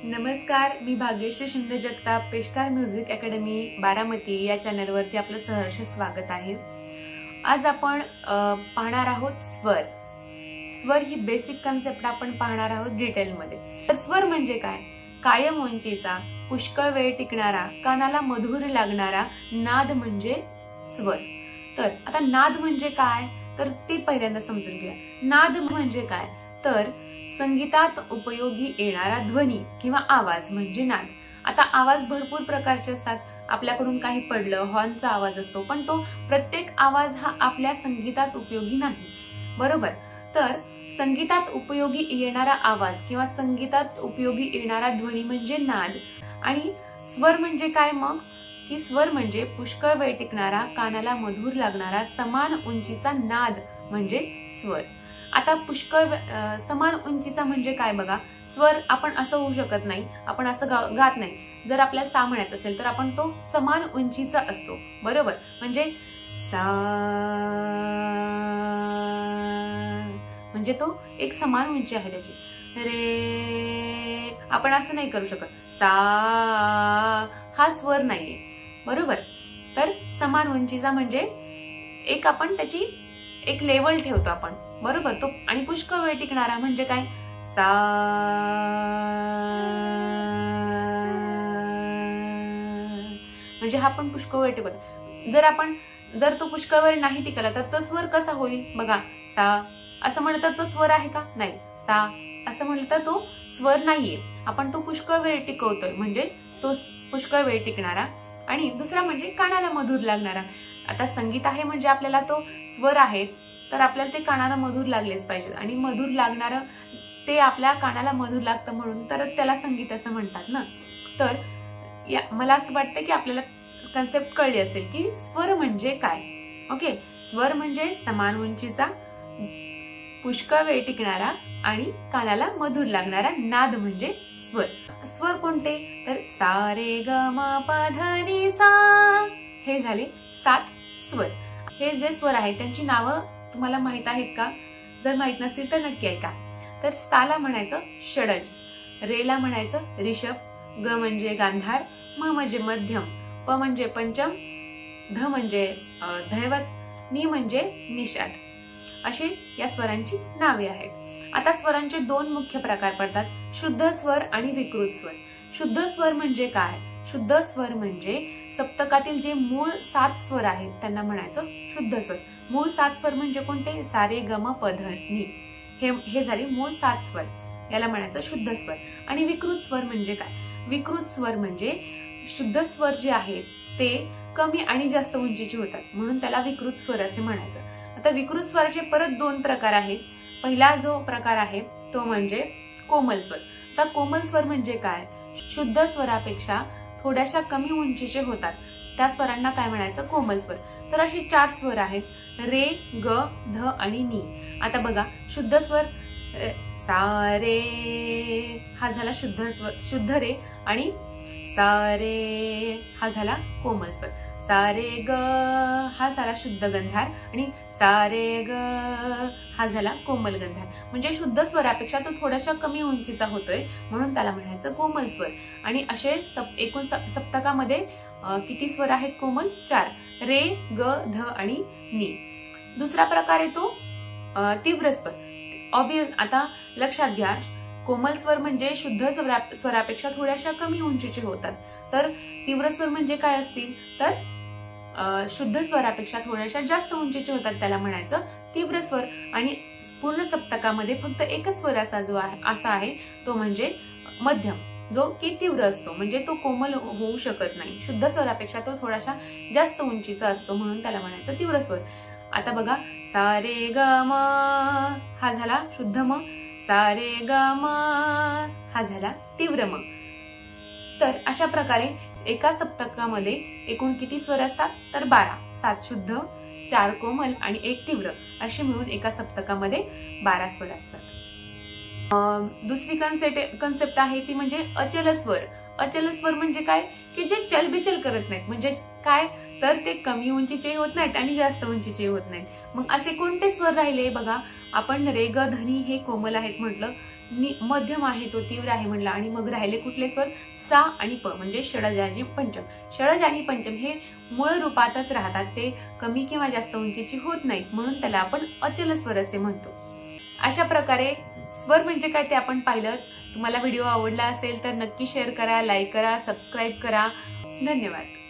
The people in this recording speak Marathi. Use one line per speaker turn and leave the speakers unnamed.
नमस्कार, मी भाग्यश्री शिंदे जगताप, पेशकार म्युझिक अकॅडमी बारामती या चॅनलवरती आपलं सहर्ष स्वागत आहे। आज आपण पाहणार आहोत स्वर। स्वर ही बेसिक कन्सेप्ट आपण पाहणार आहोत डिटेलमध्ये। तर स्वर म्हणजे काय? कायम उंचीचा, पुष्कळ वेळ टिकणारा, कानाला मधुर लागणारा नाद म्हणजे स्वर। तर आता नाद म्हणजे काय, तर ते पहिल्यांदा समजून घेऊया। नाद म्हणजे काय, तर संगीतात उपयोगी येणारा ध्वनी किंवा आवाज म्हणजे नाद। आता आवाज भरपूर प्रकारचे असतात। आपल्याकडून काही पडलं, हॉर्नचा आवाज असतो, पण तो प्रत्येक आवाज हा आपल्या संगीतात उपयोगी नाही, बरोबर? तर संगीतात उपयोगी येणारा आवाज किंवा संगीतात उपयोगी येणारा ध्वनी म्हणजे नाद। आणि स्वर म्हणजे काय मग, की स्वर म्हणजे पुष्कळ वेळ टिकणारा, कानाला मधुर लागणारा, समान उंचीचा नाद म्हणजे स्वर। आता पुष्कळ समान उंचीचा म्हणजे काय बघा, स्वर आपण असं होऊ शकत नाही, आपण असं गात नाही। जर आपल्याला सा म्हणायचं असेल तर आपण तो समान उंचीचा असतो, बरोबर? म्हणजे सा म्हणजे तो एक समान उंची आहे त्याची। रे आपण असं नाही करू शकत, सा हा स्वर नाहीये, बरोबर? तर समान उंचीचा म्हणजे एक आपण त्याची एक लेवल ठेवतो आपण, बरोबर? तो आणि पुष्कळ वेळ टिकणारा म्हणजे काय, सा म्हणजे हा पण पुष्कळ वेळ टिकतो। जर तो पुष्कळ वेळ नाही टिकला तर तो स्वर कसा होईल बघा, सा असं म्हणलं तर तो स्वर आहे का? नाही। सा असं म्हणलं तर तो स्वर नाहीये, आपण तो पुष्कळ वेळ टिकवतोय म्हणजे तो पुष्कळ वेळ टिकणारा। आणि दुसरा म्हणजे कानाला मधुर लागणारा। आता संगीत आहे म्हणजे आपल्याला तो स्वर आहेत, तर आपल्याला ते कानाला मधुर लागलेच पाहिजे, आणि मधुर लागणारं ते आपल्या कानाला मधुर लागतं म्हणून तर त्याला संगीत असं म्हणतात ना। तर मला असं वाटतं की आपल्याला कन्सेप्ट कळली असेल की स्वर म्हणजे काय। ओके, स्वर म्हणजे समान उंचीचा, पुष्कळ वेळ टिकणारा आणि कानाला मधुर लागणारा नाद म्हणजे स्वर। स्वर कोणते, तर सा रे ग म प ध नि सा, हे झाले 7 स्वर। हे जे स्वर आहेत त्यांची नावं तुम्हाला माहित आहेत का? जर माहित नसतील तर नक्की ऐका। तर साला म्हणायचं षडज, रेला म्हणायचं ऋषभ, ग म्हणजे गांधार, म म्हणजे मध्यम, प म्हणजे पंचम, ध म्हणजे धैवत, नि म्हणजे निषाद, अशी या स्वरांची नावे आहेत। आता स्वरांचे 2 मुख्य प्रकार पडतात, शुद्ध स्वर आणि विकृत स्वर। शुद्ध स्वर म्हणजे काय? शुद्ध स्वर म्हणजे सप्तकातील जे मूळ 7 स्वर आहेत त्यांना म्हणायचं शुद्ध स्वर। मूळ 7 स्वर म्हणजे कोणते? सा रे ग म प ध नि, हे झाले मूळ 7 स्वर, याला म्हणायचं शुद्ध स्वर। आणि विकृत स्वर म्हणजे काय? विकृत स्वर म्हणजे शुद्ध स्वर जे आहेत ते कमी आणि जास्त उंचीचे होतात, म्हणून त्याला विकृत स्वर असे म्हणायचं। आता विकृत स्वराचे परत 2 प्रकार आहेत। पहिला जो प्रकार आहे तो म्हणजे कोमल स्वर। आता कोमल स्वर म्हणजे काय? शुद्ध स्वरापेक्षा थोड्याशा कमी उंचीचे होतात, त्या स्वरांना काय म्हणायचं? कोमल स्वर। तर असे 4 स्वर आहेत, रे, ग, ध आणि नी। आता बघा, शुद्ध स्वर सा रे हा झाला शुद्ध स्वर, शुद्ध रे, आणि सा रे हा झाला कोमल स्वर, सा रे ग हा झाला शुद्ध गंधार, आणि सा रे ग हा झाला कोमल गंधार। म्हणजे शुद्ध स्वरापेक्षा तो थोड्याशा कमी उंचीचा होतोय म्हणून त्याला म्हणायचं कोमल स्वर। आणि असे एकूण सप्तकामध्ये किती स्वर आहेत कोमल? 4, रे, ग, ध आणि नी। दुसरा प्रकार येतो तीव्र स्वर। आता लक्षात घ्या, कोमल स्वर म्हणजे शुद्ध स्वरापेक्षा थोड्याशा कमी उंचीचे होतात, तर तीव्र स्वर म्हणजे काय असतील, तर शुद्ध स्वरापेक्षा थोड्याशा जास्त उंचीचे होतात, त्याला म्हणायचं तीव्र स्वर। आणि पूर्ण सप्तकामध्ये फक्त एकच स्वर असा आहे तो म्हणजे मध्यम, जो की तीव्र असतो, म्हणजे तो कोमल होऊ शकत नाही। शुद्ध स्वरापेक्षा तो थोडासा जास्त उंचीचा असतो म्हणून त्याला म्हणायचं तीव्र स्वर। आता बघा, सा रे ग म हा झाला शुद्ध म, सा रे ग म हा झाला तीव्र म। तर अशा प्रकारे एका सप्तकामध्ये एकूण किती स्वर असतात, तर 12, 7 शुद्ध, 4 कोमल आणि 1 तीव्र, असे मिळून एका सप्तकामध्ये 12 स्वर असतात। दुसरी कन्सेप्ट आहे ती म्हणजे अचल स्वर। अचल स्वर म्हणजे काय की जे चलबिचल करत नाहीत, म्हणजे काय तर ते कमी उंचीचे होत नाहीत आणि जास्त उंचीचे होत नाहीत। मग असे कोणते स्वर राहिले बघा, आपण रे ग धनी हे कोमल आहेत म्हटलं, मध्यम आहे तो तीव्र आहे म्हटलं, आणि मग राहिले कुठले स्वर सा आणि प म्हणजे षडज आणि पंचम। षडज आणि पंचम हे मूळ रूपातच राहतात, ते कमी किंवा जास्त उंचीची होत नाहीत, म्हणून त्याला आपण अचल स्वर असे म्हणतो। अशा प्रकारे स्वर म्हणजे काय ते आपण पाहिलं। तुम्हाला व्हिडिओ आवडला असेल तर नक्की शेअर करा, लाईक करा, सबस्क्राईब करा। धन्यवाद।